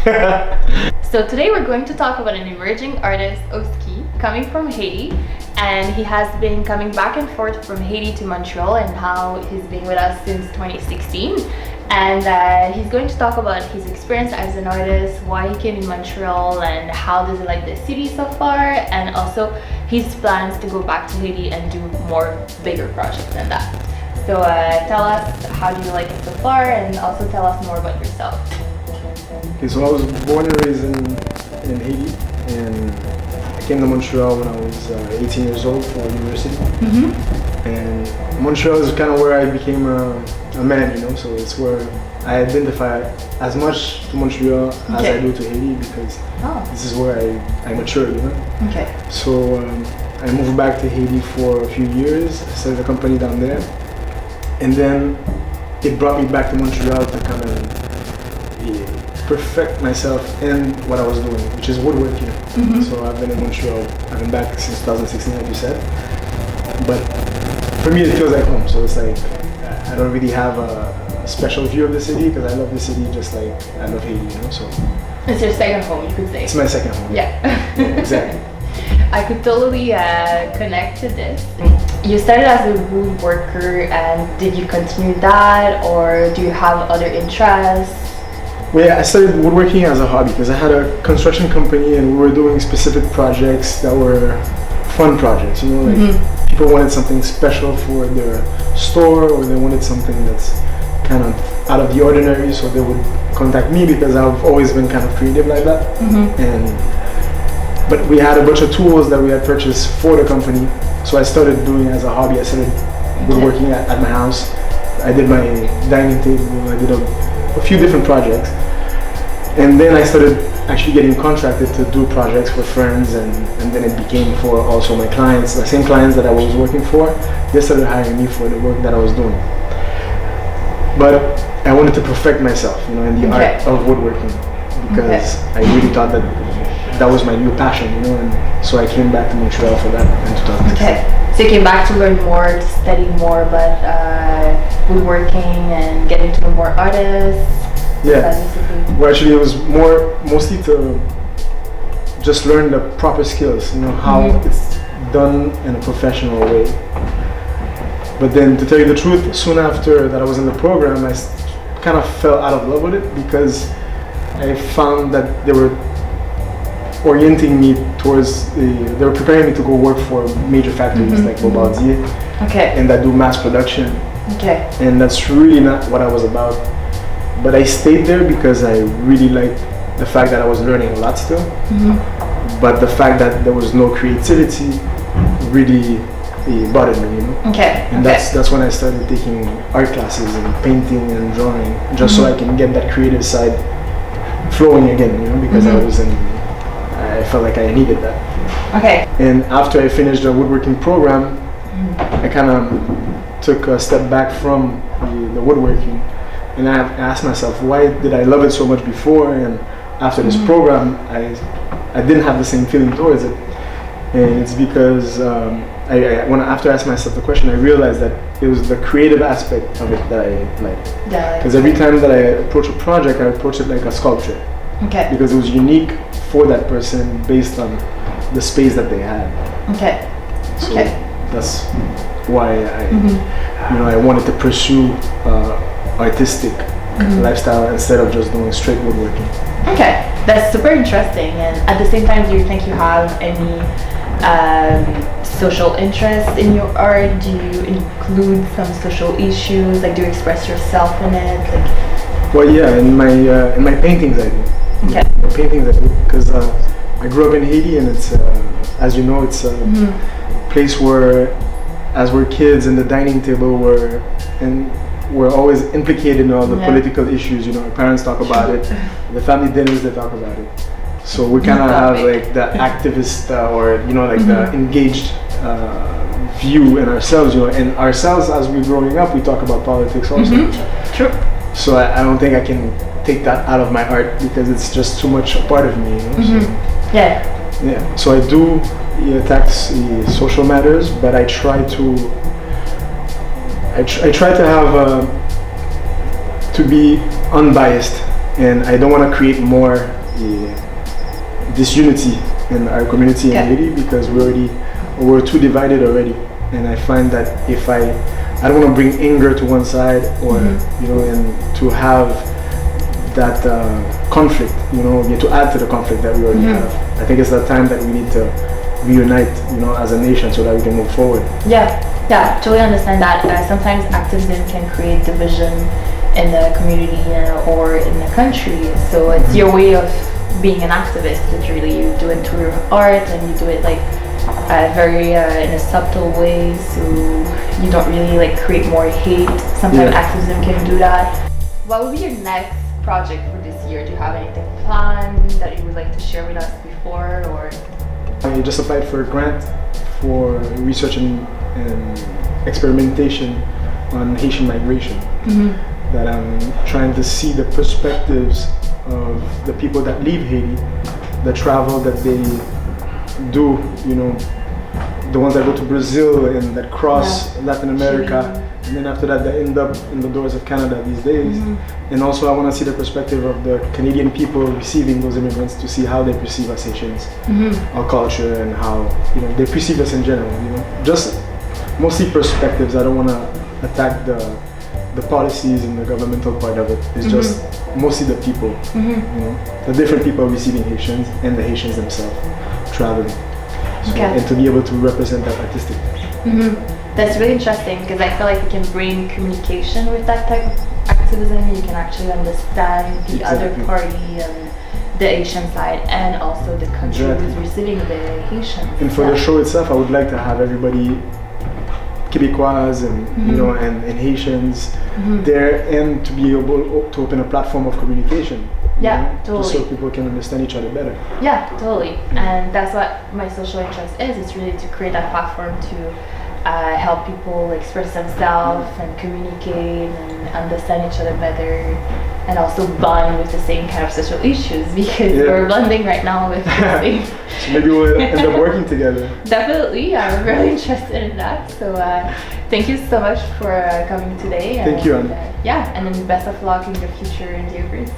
So today we're going to talk about an emerging artist, Oski, coming from Haiti, and he has been coming back and forth from Haiti to Montreal and how he's been with us since 2016. And he's going to talk about his experience as an artist, why he came in Montreal, and how does he like the city so far, and also his plans to go back to Haiti and do more bigger projects than that. So tell us, how do you like it so far, and also tell us more about yourself. Okay, so I was born and raised in Haiti, and I came to Montreal when I was 18 years old for university. And Montreal is kind of where I became a man, you know, so it's where I identify as much to Montreal as I do to Haiti, because this is where I matured, you know. Okay. So I moved back to Haiti for a few years, I started a company down there, and then it brought me back to Montreal to kind of perfect myself in what I was doing, which is woodworking. So I've been in Montreal, I've been back since 2016, like you said. But for me, it feels like home. So it's like I don't really have a special view of the city, because I love the city just like I love Haiti, you know. So it's your second home, you could say. It's my second home. Yeah. Exactly. I could totally connect to this. You started as a woodworker, and did you continue that, or do you have other interests? Well, yeah, I started woodworking as a hobby because I had a construction company and we were doing specific projects that were fun projects, you know, like people wanted something special for their store, or they wanted something that's kind of out of the ordinary, so they would contact me because I've always been kind of creative like that. But we had a bunch of tools that we had purchased for the company, so I started doing it as a hobby. I started woodworking at my house. I did my dining table, I did a few different projects, and then I started actually getting contracted to do projects for friends, and then it became for also my clients, the same clients that I was working for. They started hiring me for the work that I was doing. But I wanted to perfect myself, you know, in the art of woodworking, because I really thought that was my new passion, you know, and so I came back to Montreal for that in 2016. Okay, so you came back to learn more, to study more about woodworking and getting to know more artists. Yeah, well actually it was mostly to just learn the proper skills, you know, how it's done in a professional way. But then, to tell you the truth, soon after that I was in the program, I kind of fell out of love with it, because I found that they were orienting me towards they were preparing me to go work for major factories like Bombardier, and that do mass production. And that's really not what I was about. But I stayed there because I really liked the fact that I was learning a lot still. But the fact that there was no creativity really bothered me, you know. And that's when I started taking art classes and painting and drawing, just so I can get that creative side flowing again, you know, because I felt like I needed that. And after I finished the woodworking program, I kind of took a step back from the woodworking, and I asked myself, why did I love it so much before, and after this program I didn't have the same feeling towards it. And it's because after I asked myself the question, I realized that it was the creative aspect of it that I liked. Because every time that I approach a project, I approach it like a sculpture. Because it was unique for that person based on the space that they had. So that's why I wanted to pursue artistic lifestyle instead of just doing straight woodworking. That's super interesting. And at the same time, do you think you have any social interest in your art? Do you include some social issues? Like, do you express yourself in it? Like, well, yeah, in my paintings I do. My paintings I do, because I grew up in Haiti, and it's as you know, it's a place where, as we're kids, in the dining table we're always implicated in all the political issues, you know. Our parents talk about it, the family dinners, they talk about it. So we kind of have like the activist or, you know, like the engaged view in ourselves, you know. And ourselves, as we're growing up, we talk about politics also. True. So I don't think I can take that out of my art, because it's just too much a part of me, you know. So, so I do tax social matters, but I try to have to be unbiased, and I don't want to create more this unity in our community in Haiti, because we're too divided already. And I find that if I don't want to bring anger to one side, or you know, and to have that conflict, you know, to add to the conflict that we already have. I think it's the time that we need to reunite, you know, as a nation, so that we can move forward. Yeah, totally understand that. Sometimes activism can create division in the community or in the country. So it's your way of being an activist. It's really, you do it through your art, and you do it like very in a subtle way, so you don't really like create more hate. Sometimes activism can do that. What would be your next project for this year? Do you have anything planned that you would like to share with us before, or? I just applied for a grant for research and experimentation on Haitian migration. That I'm trying to see the perspectives of the people that leave Haiti, the travel that they do, you know, the ones that go to Brazil and that cross Latin America, and then after that they end up in the doors of Canada these days. And also I want to see the perspective of the Canadian people receiving those immigrants, to see how they perceive us Haitians, our culture, and how, you know, they perceive us in general, you know. Just mostly perspectives. I don't want to attack the policies and the governmental part of it. It's just mostly the people, you know, the different people receiving Haitians and the Haitians themselves traveling. So, and to be able to represent that artistically. That's really interesting, because I feel like you can bring communication with that type of activism. You can actually understand the other party and the Haitian side, and also the country who's receiving the Haitians. And for the show itself, I would like to have everybody, Québécois and you know, and Haitians there, and to be able to open a platform of communication. Totally. Just so people can understand each other better. Totally. And that's what my social interest is. It's really to create that platform to help people express themselves and communicate and understand each other better, and also bond with the same kind of social issues, because we're bonding right now with the same. So maybe we'll end up working together. Definitely, I'm really interested in that. So thank you so much for coming today. Thank you, Anne. And then best of luck in your future endeavors.